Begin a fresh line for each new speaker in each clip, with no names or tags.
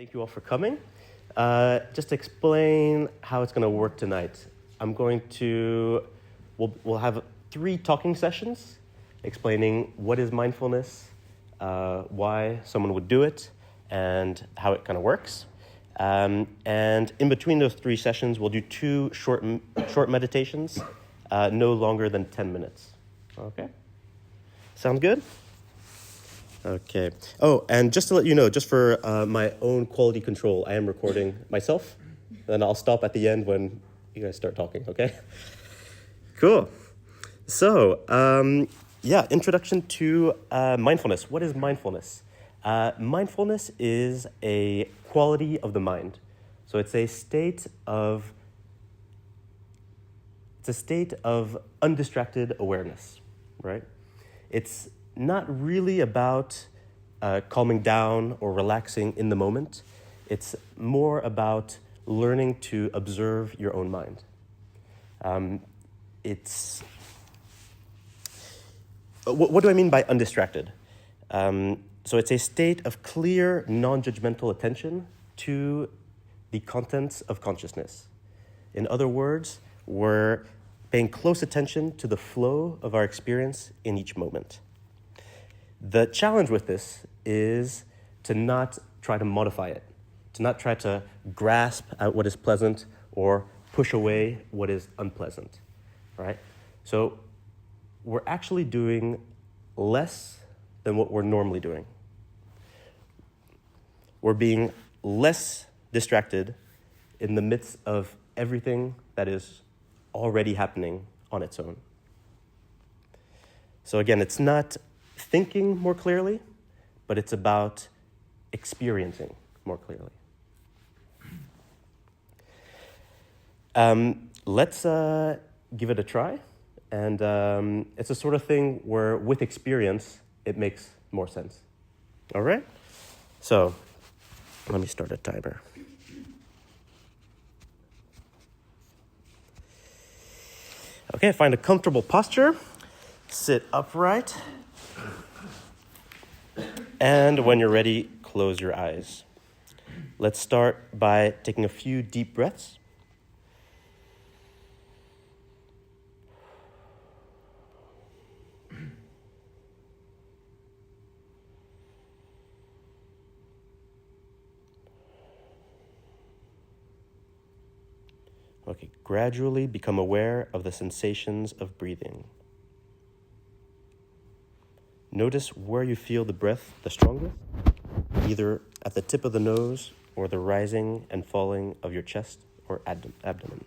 Thank you all for coming. Just to explain how it's going to work tonight, we'll have 3 talking sessions explaining what is mindfulness, why someone would do it, and how it kind of works. And in between those 3 sessions, we'll do 2 short meditations, no longer than 10 minutes. Okay? Sound good? Okay. Oh, and just to let you know, just for my own quality control, I am recording myself. Then I'll stop at the end when you guys start talking, okay? Cool. So, introduction to mindfulness. What is mindfulness? Mindfulness is a quality of the mind. So it's a state of undistracted awareness, right? It's not really about calming down or relaxing in the moment. It's more about learning to observe your own mind. What do I mean by undistracted? So it's a state of clear, non-judgmental attention to the contents of consciousness. In other words, we're paying close attention to the flow of our experience in each moment. The challenge with this is to not try to modify it, to not try to grasp at what is pleasant or push away what is unpleasant, right? So we're actually doing less than what we're normally doing. We're being less distracted in the midst of everything that is already happening on its own. So again, it's not thinking more clearly, but it's about experiencing more clearly. Let's give it a try. And it's a sort of thing where with experience, it makes more sense. All right? So let me start a timer. Okay, find a comfortable posture. Sit upright. And when you're ready, close your eyes. Let's start by taking a few deep breaths. Okay, gradually become aware of the sensations of breathing. Notice where you feel the breath the strongest, either at the tip of the nose or the rising and falling of your chest or abdomen.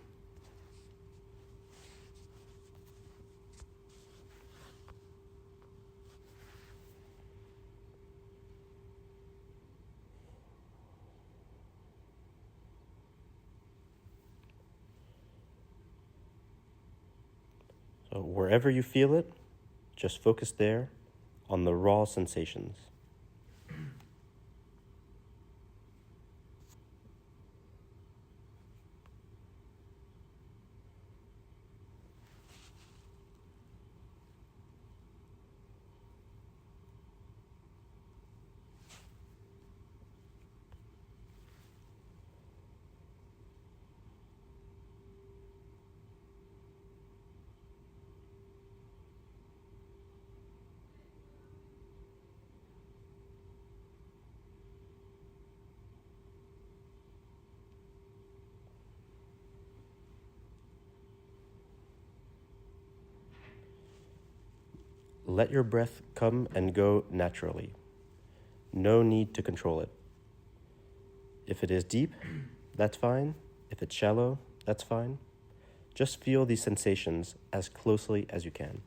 So wherever you feel it, just focus there on the raw sensations. Let your breath come and go naturally. No need to control it. If it is deep, that's fine. If it's shallow, that's fine. Just feel these sensations as closely as you can.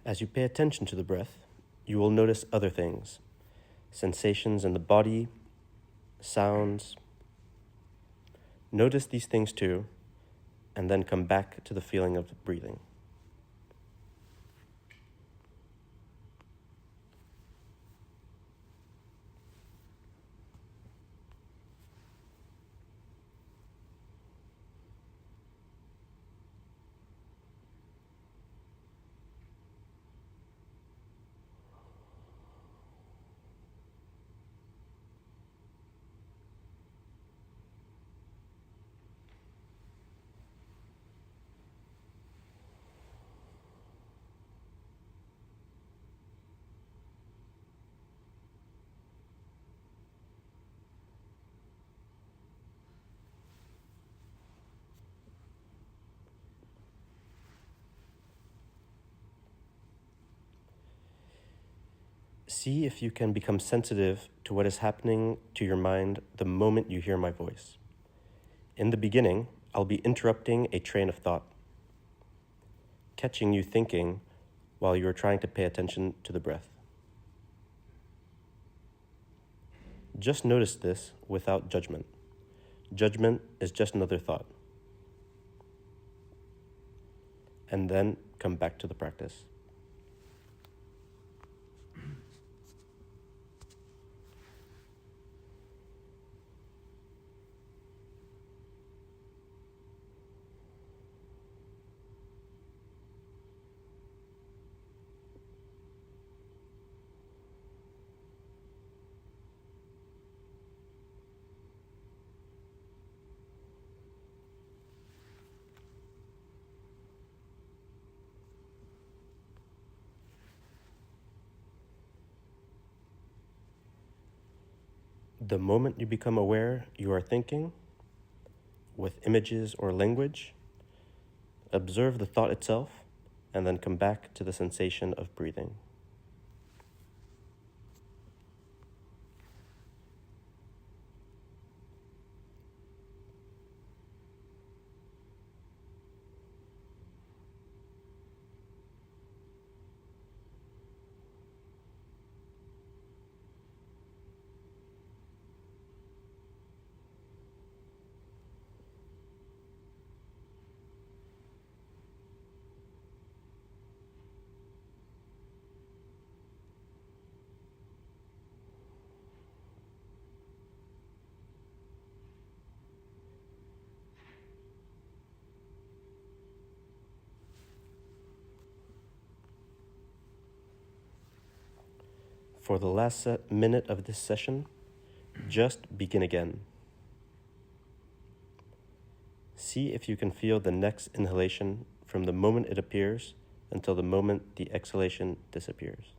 As you pay attention to the breath, you will notice other things, sensations in the body, sounds. Notice these things too, and then come back to the feeling of breathing. See if you can become sensitive to what is happening to your mind the moment you hear my voice. In the beginning, I'll be interrupting a train of thought, catching you thinking while you are trying to pay attention to the breath. Just notice this without judgment. Judgment is just another thought. And then come back to the practice. The moment you become aware you are thinking, with images or language, observe the thought itself, and then come back to the sensation of breathing. For the last minute of this session, just begin again. See if you can feel the next inhalation from the moment it appears until the moment the exhalation disappears.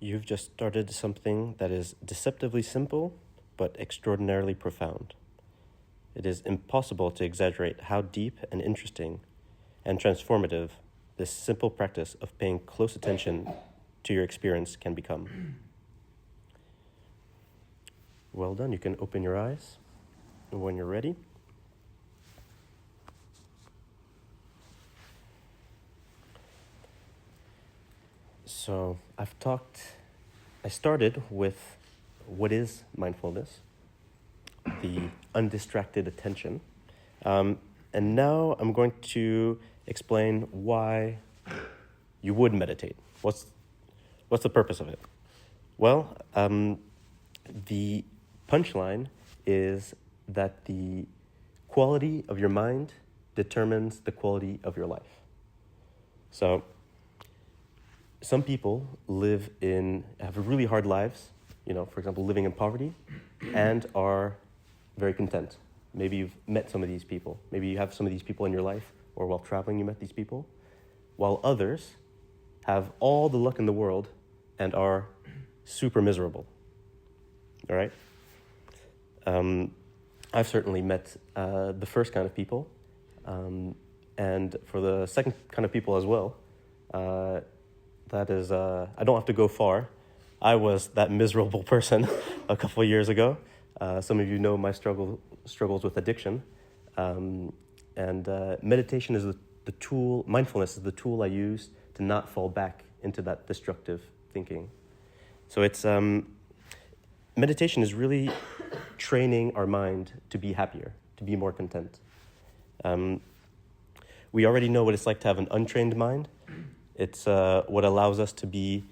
You've just started something that is deceptively simple, but extraordinarily profound. It is impossible to exaggerate how deep and interesting and transformative this simple practice of paying close attention to your experience can become. Well done. You can open your eyes when you're ready. So I started with what is mindfulness, the undistracted attention, and now I'm going to explain why you would meditate. What's the purpose of it? Well, the punchline is that the quality of your mind determines the quality of your life. So some people have really hard lives, for example, living in poverty, and are very content. Maybe you've met some of these people. Maybe you have some of these people in your life, or while traveling you met these people. While others have all the luck in the world and are super miserable. All right? I've certainly met the first kind of people, and for the second kind of people as well, that is, I don't have to go far. I was that miserable person a couple of years ago. Some of you know my struggles with addiction, and meditation is the tool. Mindfulness is the tool I use to not fall back into that destructive thinking. So it's meditation is really training our mind to be happier, to be more content. We already know what it's like to have an untrained mind. It's what allows us to be,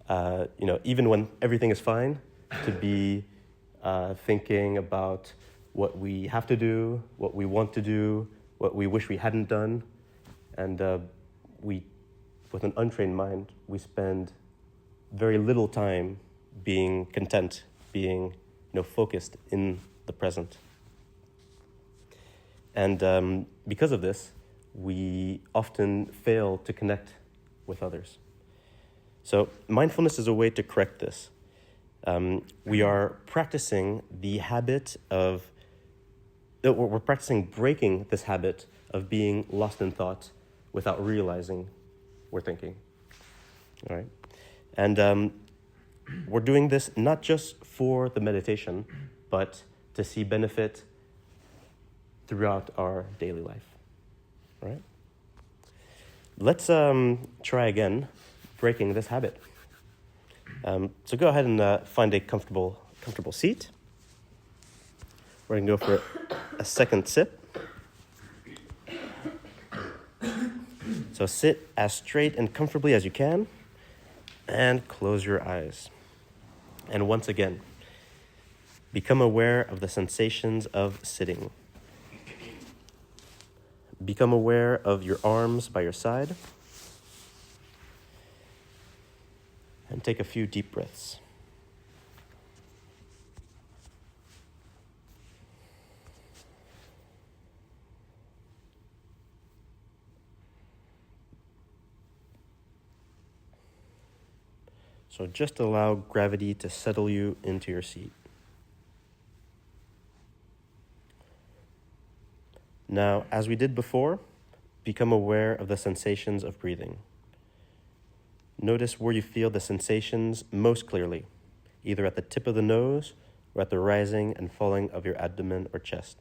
even when everything is fine, to be thinking about what we have to do, what we want to do, what we wish we hadn't done. And with an untrained mind, we spend very little time being content, being focused in the present. And because of this, we often fail to connect with others. So mindfulness is a way to correct this. We are practicing the habit of, we're practicing breaking this habit of being lost in thought without realizing we're thinking. All right? And we're doing this not just for the meditation, but to see benefit throughout our daily life. All right? Let's try again breaking this habit. So go ahead and find a comfortable seat. We're going to go for a second sip. So sit as straight and comfortably as you can, and close your eyes. And once again, become aware of the sensations of sitting. Become aware of your arms by your side. And take a few deep breaths. So just allow gravity to settle you into your seat. Now, as we did before, become aware of the sensations of breathing. Notice where you feel the sensations most clearly, either at the tip of the nose or at the rising and falling of your abdomen or chest.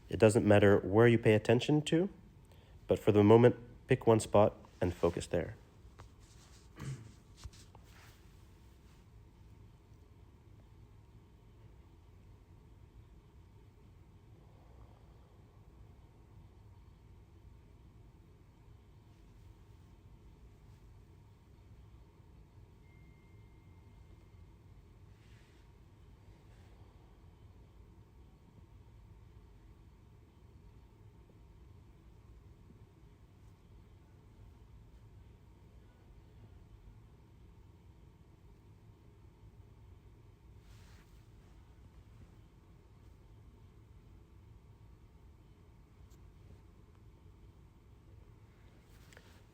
It doesn't matter where you pay attention to, but for the moment, pick one spot and focus there.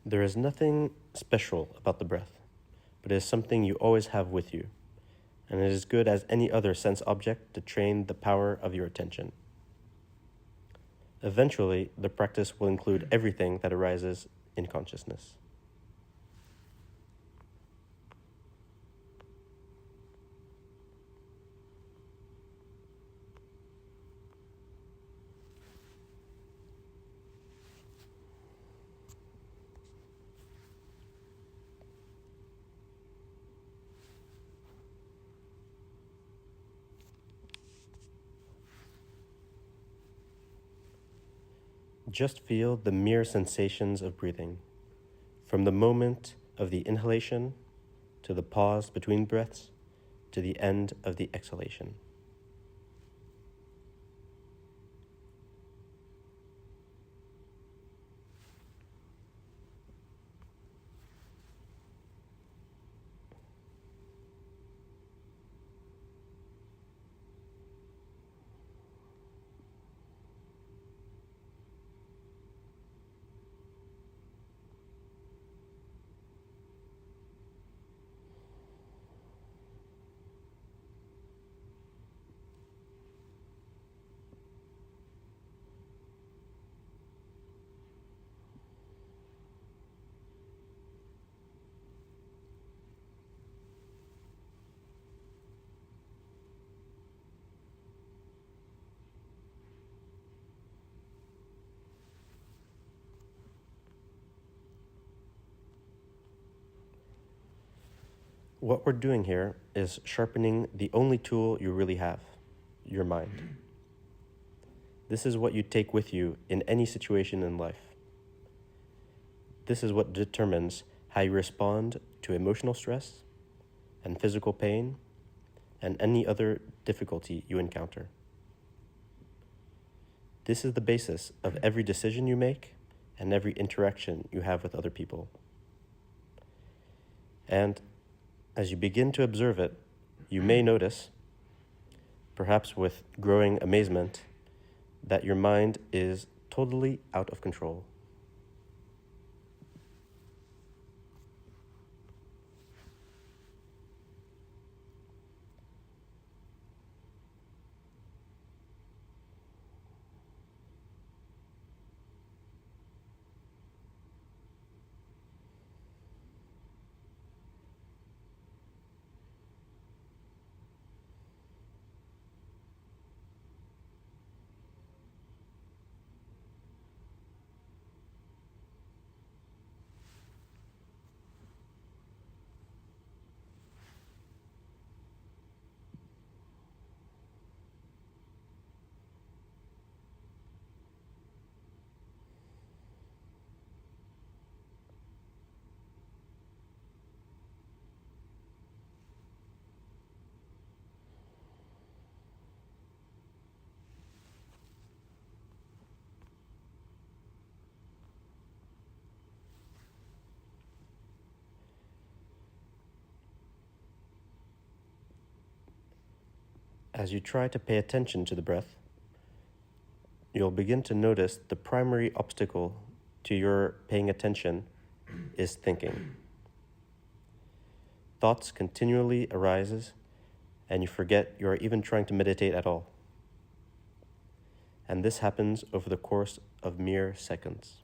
There is nothing special about the breath, but it is something you always have with you, and it is good as any other sense object to train the power of your attention. Eventually, the practice will include everything that arises in consciousness. Just feel the mere sensations of breathing, from the moment of the inhalation to the pause between breaths to the end of the exhalation. what we're doing here is sharpening the only tool you really have, your mind. This is what you take with you in any situation in life. This is what determines how you respond to emotional stress and physical pain and any other difficulty you encounter. This is the basis of every decision you make and every interaction you have with other people. And as you begin to observe it, you may notice, perhaps with growing amazement, that your mind is totally out of control. As you try to pay attention to the breath, you'll begin to notice the primary obstacle to your paying attention is thinking. Thoughts continually arises, and you forget you are even trying to meditate at all. And this happens over the course of mere seconds.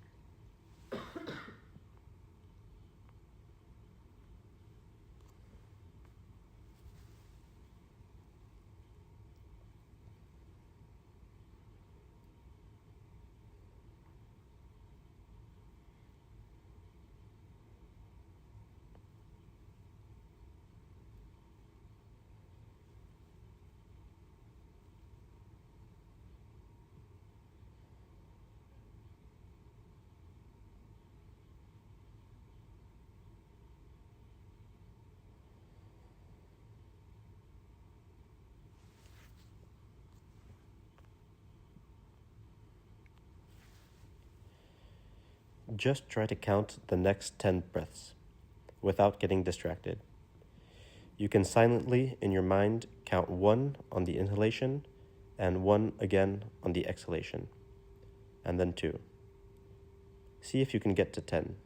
Just try to count the next 10 breaths without getting distracted. You can silently, in your mind, count 1 on the inhalation and 1 again on the exhalation, and then 2. See if you can get to 10.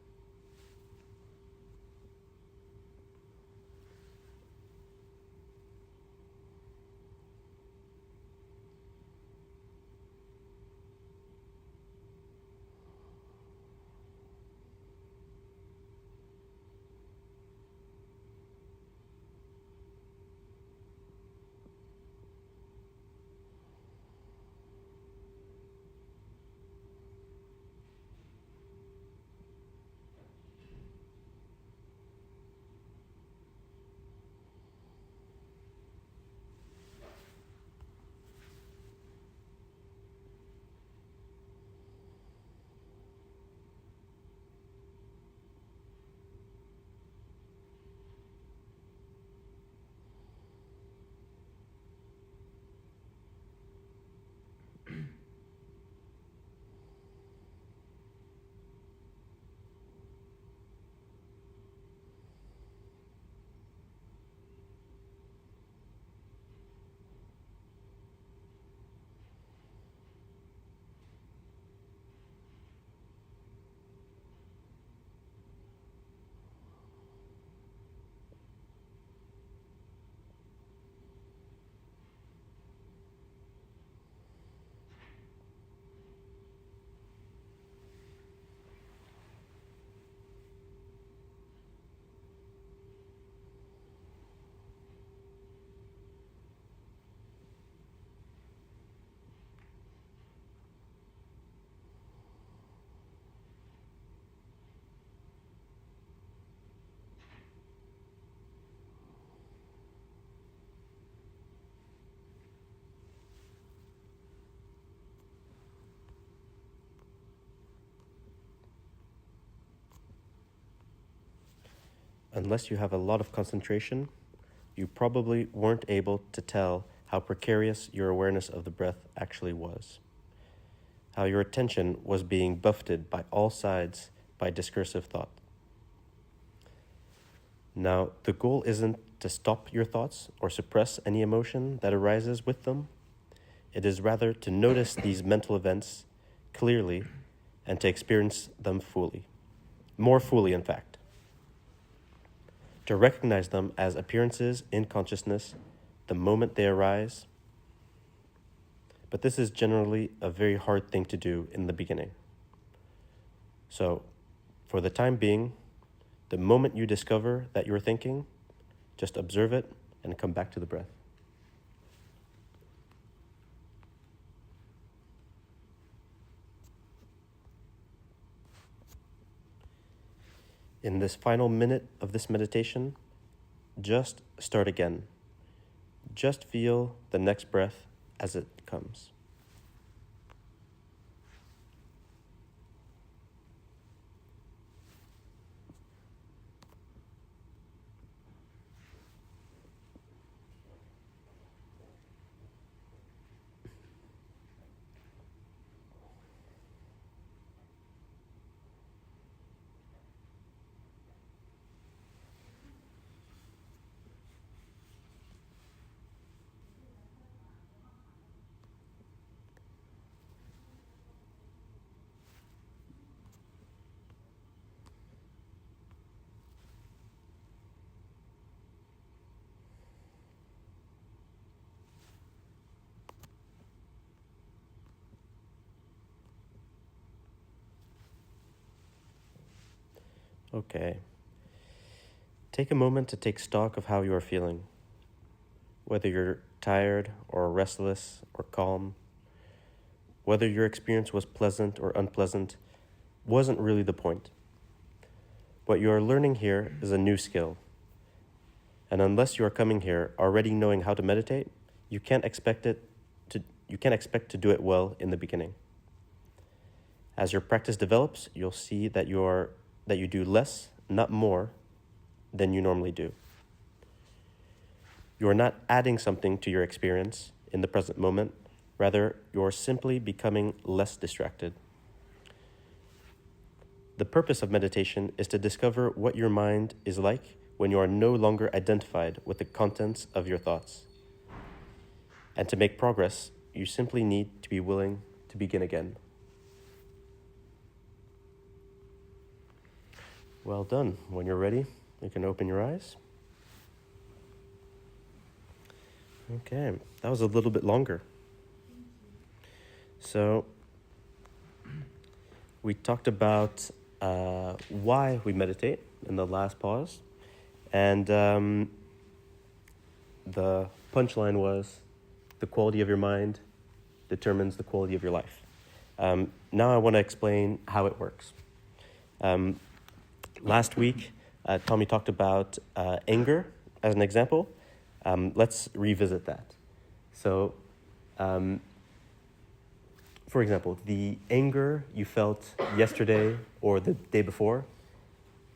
unless you have a lot of concentration, you probably weren't able to tell how precarious your awareness of the breath actually was, how your attention was being buffeted by all sides by discursive thought. Now, the goal isn't to stop your thoughts or suppress any emotion that arises with them. It is rather to notice these mental events clearly and to experience them fully, more fully in fact. To recognize them as appearances in consciousness the moment they arise. But this is generally a very hard thing to do in the beginning. So, for the time being, the moment you discover that you're thinking, just observe it and come back to the breath. In this final minute of this meditation, just start again. Just feel the next breath as it comes. Okay. Take a moment to take stock of how you are feeling. Whether you're tired or restless or calm, whether your experience was pleasant or unpleasant, wasn't really the point. What you are learning here is a new skill. And unless you are coming here already knowing how to meditate, you can't expect to do it well in the beginning. As your practice develops, you'll see that you do less, not more, than you normally do. You are not adding something to your experience in the present moment. Rather, you're simply becoming less distracted. The purpose of meditation is to discover what your mind is like when you are no longer identified with the contents of your thoughts. And to make progress, you simply need to be willing to begin again. Well done. When you're ready, you can open your eyes. Okay, that was a little bit longer. So, we talked about why we meditate in the last pause. And the punchline was the quality of your mind determines the quality of your life. Now I want to explain how it works. Last week, Tommy talked about anger as an example. Let's revisit that. So, for example, the anger you felt yesterday or the day before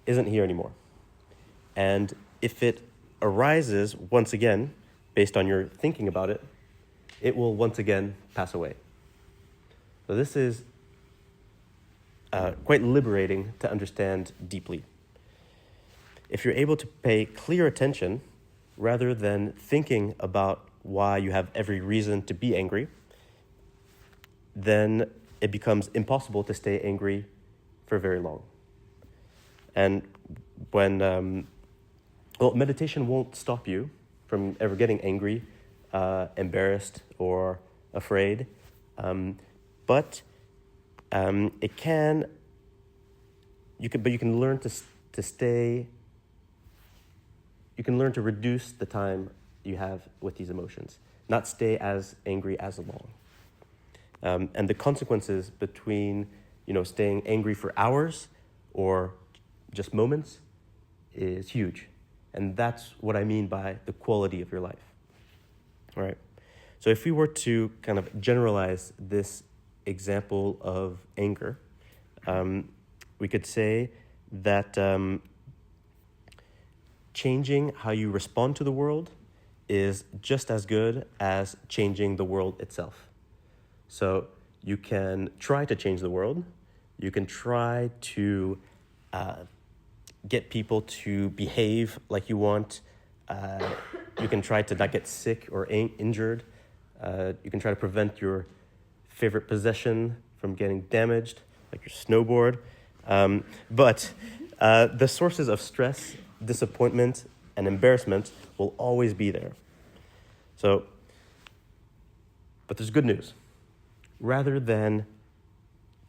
isn't here anymore. And if it arises once again, based on your thinking about it, it will once again pass away. So this is quite liberating to understand deeply. If you're able to pay clear attention, rather than thinking about why you have every reason to be angry, then it becomes impossible to stay angry for very long. And when, meditation won't stop you from ever getting angry, embarrassed, or afraid, but it can. You can learn to stay. You can learn to reduce the time you have with these emotions, not stay as angry as long. And the consequences between, staying angry for hours or just moments is huge. And that's what I mean by the quality of your life. All right. So if we were to kind of generalize this example of anger, we could say that changing how you respond to the world is just as good as changing the world itself. So you can try to change the world. You can try to get people to behave like you want. You can try to not get sick or injured. You can try to prevent your favorite possession from getting damaged, like your snowboard. But the sources of stress, disappointment, and embarrassment will always be there. So, but there's good news. Rather than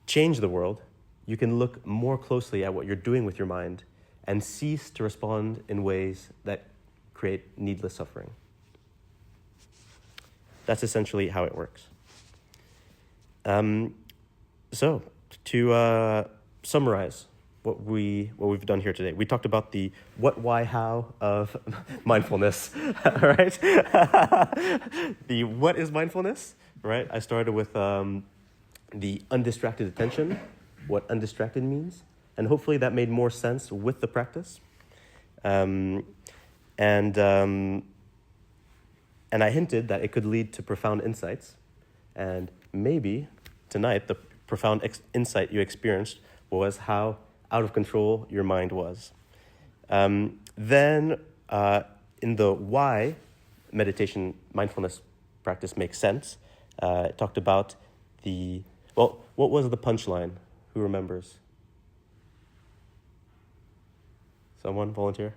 change the world, you can look more closely at what you're doing with your mind and cease to respond in ways that create needless suffering. That's essentially how it works. So, to summarize what we've done here today, we talked about the what, why, how of mindfulness, right? The what is mindfulness, right? I started with the undistracted attention, what undistracted means, and hopefully that made more sense with the practice. And I hinted that it could lead to profound insights, and maybe tonight the profound insight you experienced was how out of control your mind was. Then in the why meditation mindfulness practice makes sense, it talked about what was the punchline? Who remembers? Someone volunteer?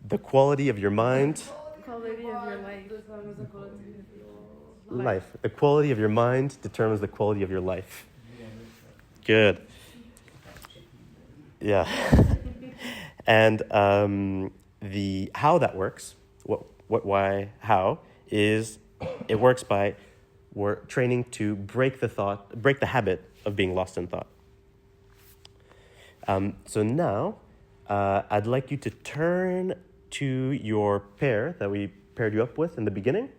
The quality of your mind.
Quality of your life.
Life. The quality of your mind determines the quality of your life. Good. Yeah. And the how that works, what, why, how, is it works by we're training to break the habit of being lost in thought. So now, I'd like you to turn to your pair that we paired you up with in the beginning.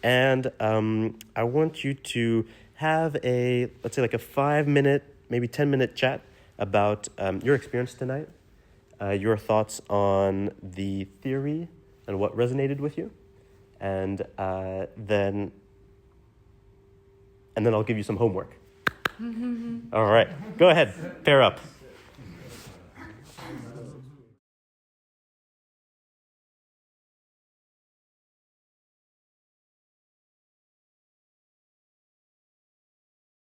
And I want you to have let's say like a 5-minute, maybe 10-minute chat about your experience tonight, your thoughts on the theory and what resonated with you. And then I'll give you some homework. All right, go ahead, pair up.